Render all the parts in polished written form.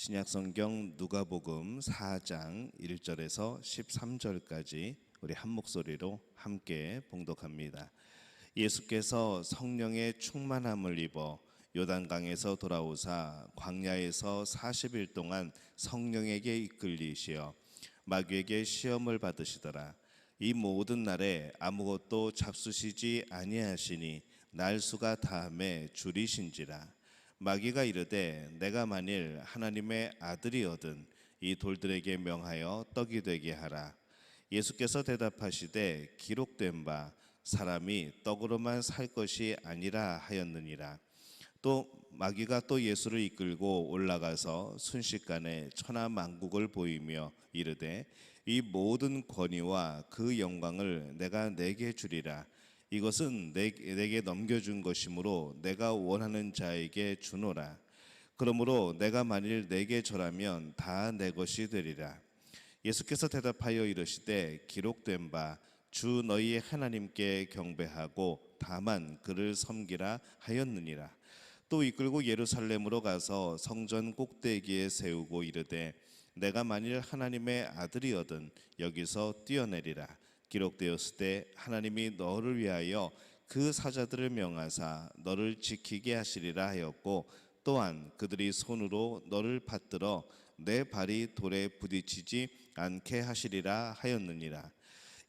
신약성경 누가복음 4장 1절에서 13절까지 우리 한 목소리로 함께 봉독합니다. 예수께서 성령의 충만함을 입어 요단강에서 돌아오사 광야에서 40일 동안 성령에게 이끌리시어 마귀에게 시험을 받으시더라. 이 모든 날에 아무것도 잡수시지 아니하시니 날수가 다함에 줄이신지라. 마귀가 이르되 내가 만일 하나님의 아들이거든 이 돌들에게 명하여 떡이 되게 하라. 예수께서 대답하시되 기록된 바 사람이 떡으로만 살 것이 아니라 하였느니라. 또 마귀가 또 예수를 이끌고 올라가서 순식간에 천하만국을 보이며 이르되 이 모든 권위와 그 영광을 내가 내게 주리라. 이것은 내게 넘겨준 것이므로 내가 원하는 자에게 주노라. 그러므로 내가 만일 내게 절하면 다 내 것이 되리라. 예수께서 대답하여 이르시되 기록된 바 주 너희 하나님께 경배하고 다만 그를 섬기라 하였느니라. 또 이끌고 예루살렘으로 가서 성전 꼭대기에 세우고 이르되 내가 만일 하나님의 아들이거든 여기서 뛰어내리라. 기록되었을 때 하나님이 너를 위하여 그 사자들을 명하사 너를 지키게 하시리라 하였고 또한 그들이 손으로 너를 받들어 내 발이 돌에 부딪히지 않게 하시리라 하였느니라.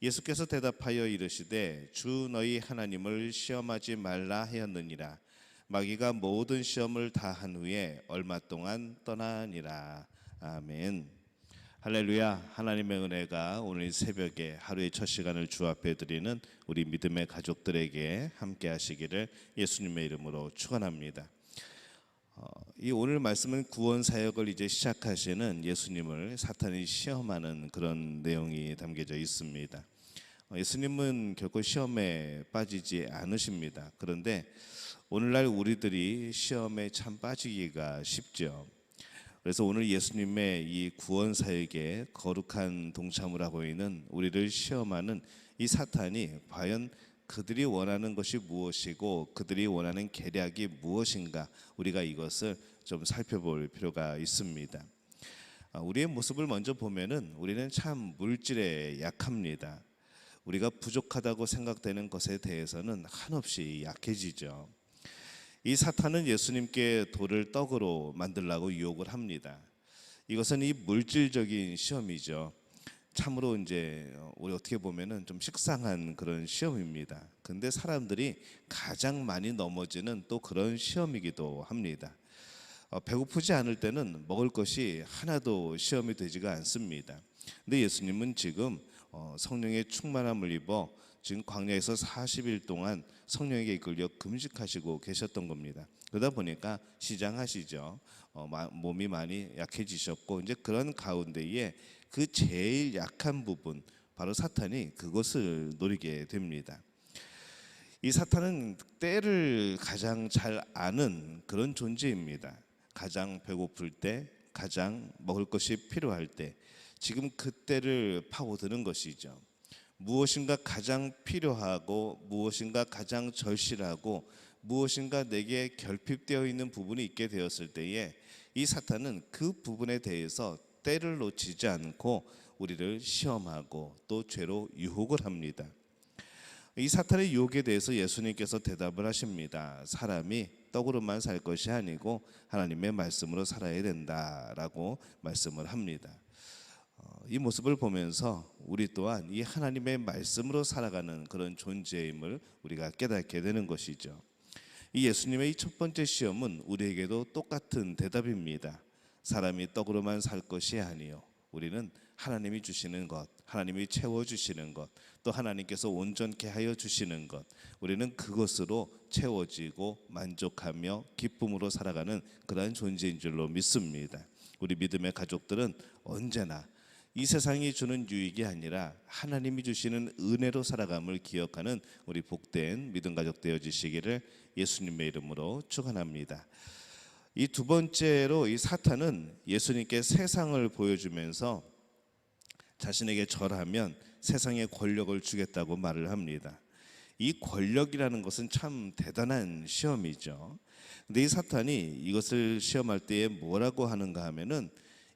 예수께서 대답하여 이르시되 주 너희 하나님을 시험하지 말라 하였느니라. 마귀가 모든 시험을 다 한 후에 얼마 동안 떠나니라. 아멘. 할렐루야. 하나님의 은혜가 오늘 새벽에 하루의 첫 시간을 주 앞에 드리는 우리 믿음의 가족들에게 함께 하시기를 예수님의 이름으로 축원합니다. 이 오늘 말씀은 구원 사역을 이제 시작하시는 예수님을 사탄이 시험하는 그런 내용이 담겨져 있습니다. 예수님은 결코 시험에 빠지지 않으십니다. 그런데 오늘날 우리들이 시험에 참 빠지기가 쉽죠. 그래서 오늘 예수님의 이 구원 사역에 거룩한 동참을 하고 있는 우리를 시험하는 이 사탄이 과연 그들이 원하는 것이 무엇이고 그들이 원하는 계략이 무엇인가, 우리가 이것을 좀 살펴볼 필요가 있습니다. 우리의 모습을 먼저 보면은 우리는 참 물질에 약합니다. 우리가 부족하다고 생각되는 것에 대해서는 한없이 약해지죠. 이 사탄은 예수님께 돌을 떡으로 만들라고 유혹을 합니다. 이것은 이 물질적인 시험이죠. 참으로 이제 우리 어떻게 보면은 좀 식상한 그런 시험입니다. 근데 사람들이 가장 많이 넘어지는 또 그런 시험이기도 합니다. 배고프지 않을 때는 먹을 것이 하나도 시험이 되지가 않습니다. 근데 예수님은 지금 성령의 충만함을 입어 지금 광야에서 40일 동안 성령에게 이끌려 금식하시고 계셨던 겁니다. 그러다 보니까 시장하시죠. 몸이 많이 약해지셨고 이제 그런 가운데에 그 제일 약한 부분, 바로 사탄이 그것을 노리게 됩니다. 이 사탄은 때를 가장 잘 아는 그런 존재입니다. 가장 배고플 때, 가장 먹을 것이 필요할 때, 지금 그때를 파고드는 것이죠. 무엇인가 가장 필요하고 무엇인가 가장 절실하고 무엇인가 내게 결핍되어 있는 부분이 있게 되었을 때에 이 사탄은 그 부분에 대해서 때를 놓치지 않고 우리를 시험하고 또 죄로 유혹을 합니다. 이 사탄의 유혹에 대해서 예수님께서 대답을 하십니다. 사람이 떡으로만 살 것이 아니고 하나님의 말씀으로 살아야 된다라고 말씀을 합니다. 이 모습을 보면서 우리 또한 이 하나님의 말씀으로 살아가는 그런 존재임을 우리가 깨닫게 되는 것이죠. 이 예수님의 이 첫 번째 시험은 우리에게도 똑같은 대답입니다. 사람이 떡으로만 살 것이 아니요, 우리는 하나님이 주시는 것, 하나님이 채워주시는 것, 또 하나님께서 온전케 하여 주시는 것, 우리는 그것으로 채워지고 만족하며 기쁨으로 살아가는 그러한 존재인 줄로 믿습니다. 우리 믿음의 가족들은 언제나 이 세상이 주는 유익이 아니라 하나님이 주시는 은혜로 살아감을 기억하는 우리 복된 믿음 가족 되어지시기를 예수님의 이름으로 축원합니다. 이 두 번째로 이 사탄은 예수님께 세상을 보여주면서 자신에게 절하면 세상의 권력을 주겠다고 말을 합니다. 이 권력이라는 것은 참 대단한 시험이죠. 근데 이 사탄이 이것을 시험할 때에 뭐라고 하는가 하면은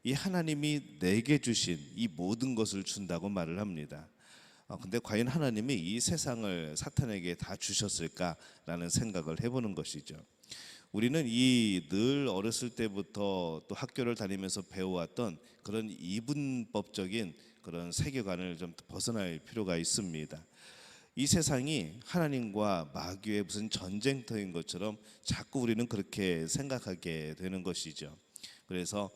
이 하나님이 내게 주신 이 모든 것을 준다고 말을 합니다. 근데 과연 하나님이 이 세상을 사탄에게 다 주셨을까라는 생각을 해보는 것이죠. 우리는 이 늘 어렸을 때부터 또 학교를 다니면서 배워왔던 그런 이분법적인 그런 세계관을 좀 벗어날 필요가 있습니다. 이 세상이 하나님과 마귀의 무슨 전쟁터인 것처럼 자꾸 우리는 그렇게 생각하게 되는 것이죠. 그래서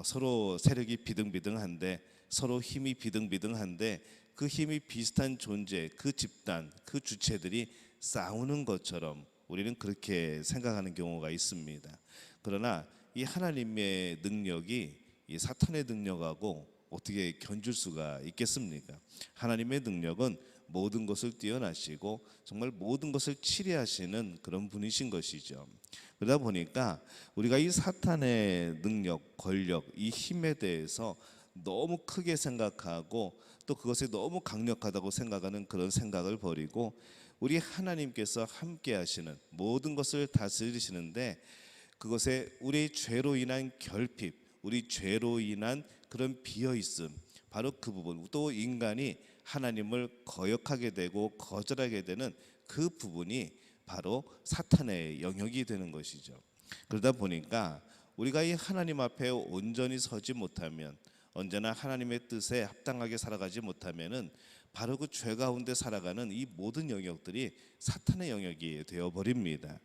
서로 세력이 비등비등한데, 서로 힘이 비등비등한데, 그 힘이 비슷한 존재, 그 집단, 그 주체들이 싸우는 것처럼 우리는 그렇게 생각하는 경우가 있습니다. 그러나 이 하나님의 능력이 이 사탄의 능력하고 어떻게 견줄 수가 있겠습니까? 하나님의 능력은 모든 것을 뛰어나시고 정말 모든 것을 치리하시는 그런 분이신 것이죠. 그러다 보니까 우리가 이 사탄의 능력, 권력, 이 힘에 대해서 너무 크게 생각하고 또 그것이 너무 강력하다고 생각하는 그런 생각을 버리고, 우리 하나님께서 함께 하시는 모든 것을 다스리시는데 그것에 우리 죄로 인한 결핍, 우리 죄로 인한 그런 비어있음, 바로 그 부분, 또 인간이 하나님을 거역하게 되고 거절하게 되는 그 부분이 바로 사탄의 영역이 되는 것이죠. 그러다 보니까 우리가 이 하나님 앞에 온전히 서지 못하면, 언제나 하나님의 뜻에 합당하게 살아가지 못하면은 바로 그 죄 가운데 살아가는 이 모든 영역들이 사탄의 영역이 되어버립니다.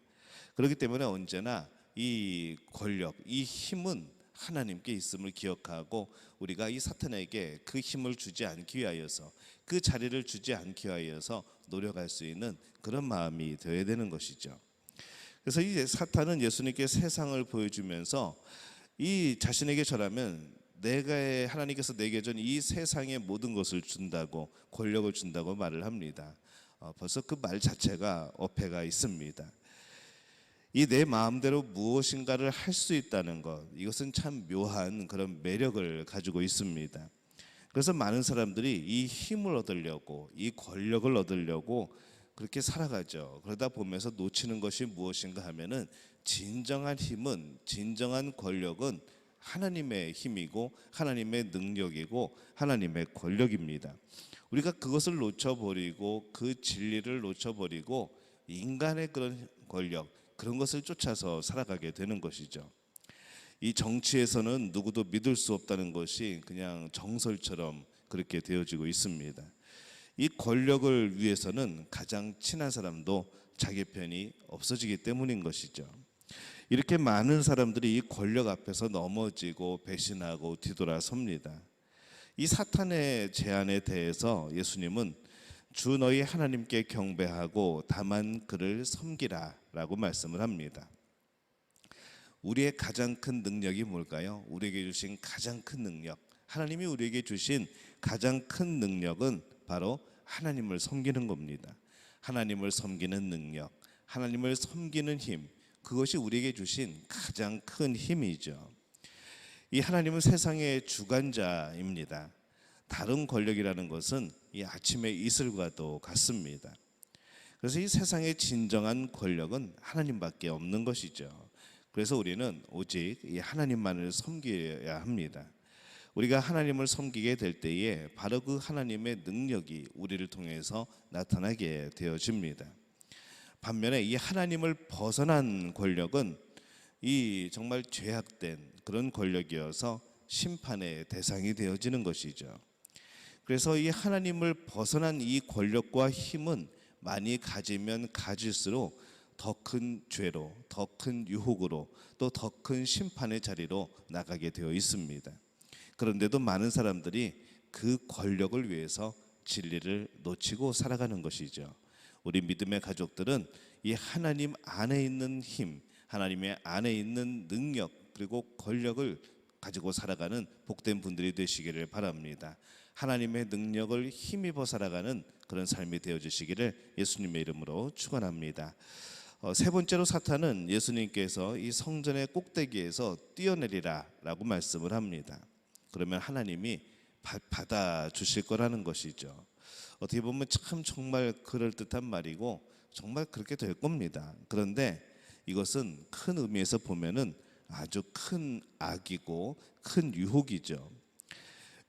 그렇기 때문에 언제나 이 권력, 이 힘은 하나님께 있음을 기억하고 우리가 이 사탄에게 그 힘을 주지 않기 위하여서, 그 자리를 주지 않기 위하여서 노력할 수 있는 그런 마음이 되어야 되는 것이죠. 그래서 이 사탄은 예수님께 세상을 보여주면서 이 자신에게 절하면 하나님께서 내게 준 이 세상의 모든 것을 준다고, 권력을 준다고 말을 합니다. 벌써 그 말 자체가 어폐가 있습니다. 이 내 마음대로 무엇인가를 할 수 있다는 것, 이것은 참 묘한 그런 매력을 가지고 있습니다. 그래서 많은 사람들이 이 힘을 얻으려고, 이 권력을 얻으려고 그렇게 살아가죠. 그러다 보면서 놓치는 것이 무엇인가 하면은, 진정한 힘은, 진정한 권력은 하나님의 힘이고 하나님의 능력이고 하나님의 권력입니다. 우리가 그것을 놓쳐버리고 그 진리를 놓쳐버리고 인간의 그런 권력, 그런 것을 쫓아서 살아가게 되는 것이죠. 이 정치에서는 누구도 믿을 수 없다는 것이 그냥 정설처럼 그렇게 되어지고 있습니다. 이 권력을 위해서는 가장 친한 사람도 자기 편이 없어지기 때문인 것이죠. 이렇게 많은 사람들이 이 권력 앞에서 넘어지고 배신하고 뒤돌아섭니다. 이 사탄의 제안에 대해서 예수님은 주 너희 하나님께 경배하고 다만 그를 섬기라 라고 말씀을 합니다. 우리의 가장 큰 능력이 뭘까요? 우리에게 주신 가장 큰 능력, 하나님이 우리에게 주신 가장 큰 능력은 바로 하나님을 섬기는 겁니다. 하나님을 섬기는 능력, 하나님을 섬기는 힘, 그것이 우리에게 주신 가장 큰 힘이죠. 이 하나님은 세상의 주관자입니다. 다른 권력이라는 것은 이 아침의 이슬과도 같습니다. 그래서 이 세상의 진정한 권력은 하나님밖에 없는 것이죠. 그래서 우리는 오직 이 하나님만을 섬겨야 합니다. 우리가 하나님을 섬기게 될 때에 바로 그 하나님의 능력이 우리를 통해서 나타나게 되어집니다. 반면에 이 하나님을 벗어난 권력은 이 정말 죄악된 그런 권력이어서 심판의 대상이 되어지는 것이죠. 그래서 이 하나님을 벗어난 이 권력과 힘은 많이 가지면 가질수록 더 큰 죄로, 더 큰 유혹으로, 또 더 큰 심판의 자리로 나가게 되어 있습니다. 그런데도 많은 사람들이 그 권력을 위해서 진리를 놓치고 살아가는 것이죠. 우리 믿음의 가족들은 이 하나님 안에 있는 힘, 하나님의 안에 있는 능력, 그리고 권력을 가지고 살아가는 복된 분들이 되시기를 바랍니다. 하나님의 능력을 힘입어 살아가는 그런 삶이 되어주시기를 예수님의 이름으로 축원합니다. 세 번째로 사탄은 예수님께서 이 성전의 꼭대기에서 뛰어내리라 라고 말씀을 합니다. 그러면 하나님이 받아주실 거라는 것이죠. 어떻게 보면 참 정말 그럴듯한 말이고 정말 그렇게 될 겁니다. 그런데 이것은 큰 의미에서 보면은 아주 큰 악이고 큰 유혹이죠.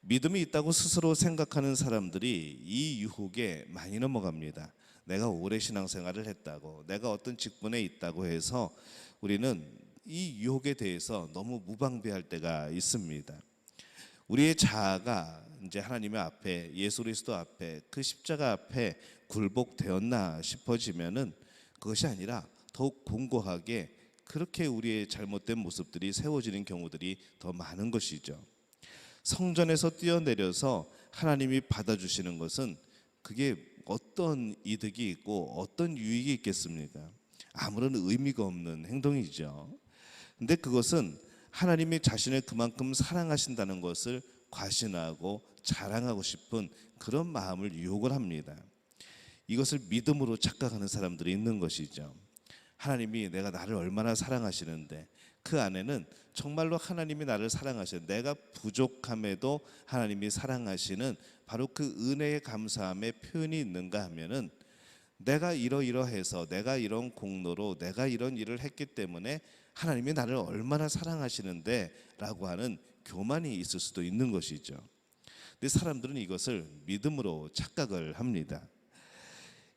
믿음이 있다고 스스로 생각하는 사람들이 이 유혹에 많이 넘어갑니다. 내가 오래 신앙생활을 했다고, 내가 어떤 직분에 있다고 해서 우리는 이 유혹에 대해서 너무 무방비할 때가 있습니다. 우리의 자아가 이제 하나님의 앞에, 예수 그리스도 앞에, 그 십자가 앞에 굴복되었나 싶어지면은 그것이 아니라 더욱 공고하게 그렇게 우리의 잘못된 모습들이 세워지는 경우들이 더 많은 것이죠. 성전에서 뛰어내려서 하나님이 받아주시는 것은 그게 어떤 이득이 있고 어떤 유익이 있겠습니까? 아무런 의미가 없는 행동이죠. 근데 그것은 하나님이 자신을 그만큼 사랑하신다는 것을 과신하고 자랑하고 싶은 그런 마음을 유혹을 합니다. 이것을 믿음으로 착각하는 사람들이 있는 것이죠. 하나님이 내가 나를 얼마나 사랑하시는데, 그 안에는 정말로 하나님이 나를 사랑하시는, 내가 부족함에도 하나님이 사랑하시는 바로 그 은혜의 감사함의 표현이 있는가 하면은, 내가 이러이러해서, 내가 이런 공로로, 내가 이런 일을 했기 때문에 하나님이 나를 얼마나 사랑하시는데 라고 하는 교만이 있을 수도 있는 것이죠. 근데 사람들은 이것을 믿음으로 착각을 합니다.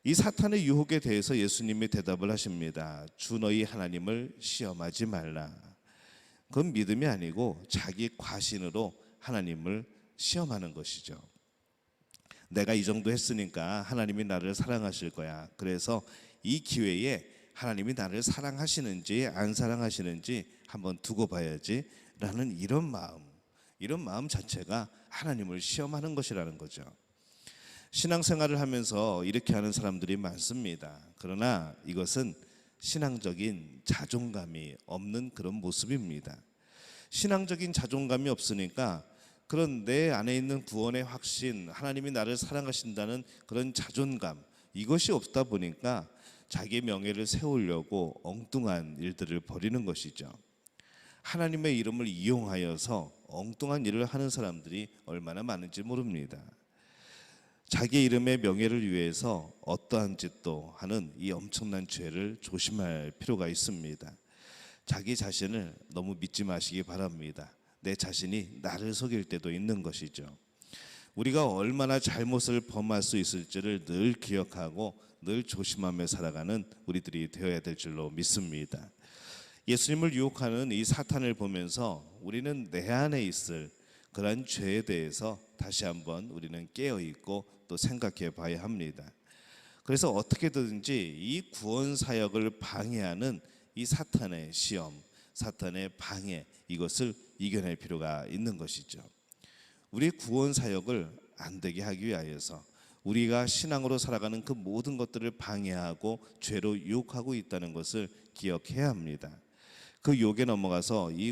이 사탄의 유혹에 대해서 예수님이 대답을 하십니다. 주 너희 하나님을 시험하지 말라. 그건 믿음이 아니고 자기 과신으로 하나님을 시험하는 것이죠. 내가 이 정도 했으니까 하나님이 나를 사랑하실 거야. 그래서 이 기회에 하나님이 나를 사랑하시는지 안 사랑하시는지 한번 두고 봐야지 라는 이런 마음 자체가 하나님을 시험하는 것이라는 거죠. 신앙생활을 하면서 이렇게 하는 사람들이 많습니다. 그러나 이것은 신앙적인 자존감이 없는 그런 모습입니다. 신앙적인 자존감이 없으니까 그런 내 안에 있는 구원의 확신, 하나님이 나를 사랑하신다는 그런 자존감, 이것이 없다 보니까 자기의 명예를 세우려고 엉뚱한 일들을 벌이는 것이죠. 하나님의 이름을 이용하여서 엉뚱한 일을 하는 사람들이 얼마나 많은지 모릅니다. 자기 이름의 명예를 위해서 어떠한 짓도 하는 이 엄청난 죄를 조심할 필요가 있습니다. 자기 자신을 너무 믿지 마시기 바랍니다. 내 자신이 나를 속일 때도 있는 것이죠. 우리가 얼마나 잘못을 범할 수 있을지를 늘 기억하고 늘 조심하며 살아가는 우리들이 되어야 될 줄로 믿습니다. 예수님을 유혹하는 이 사탄을 보면서 우리는 내 안에 있을 그러한 죄에 대해서 다시 한번 우리는 깨어있고 또 생각해 봐야 합니다. 그래서 어떻게든지 이 구원 사역을 방해하는 이 사탄의 시험, 사탄의 방해, 이것을 이겨낼 필요가 있는 것이죠. 우리 구원 사역을 안 되게 하기 위하여서 우리가 신앙으로 살아가는 그 모든 것들을 방해하고 죄로 유혹하고 있다는 것을 기억해야 합니다. 그 유혹에 넘어가서 이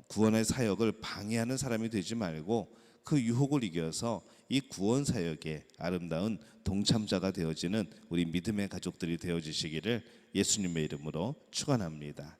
구원의 사역을 방해하는 사람이 되지 말고 그 유혹을 이겨서 이 구원 사역의 아름다운 동참자가 되어지는 우리 믿음의 가족들이 되어지시기를 예수님의 이름으로 축원합니다.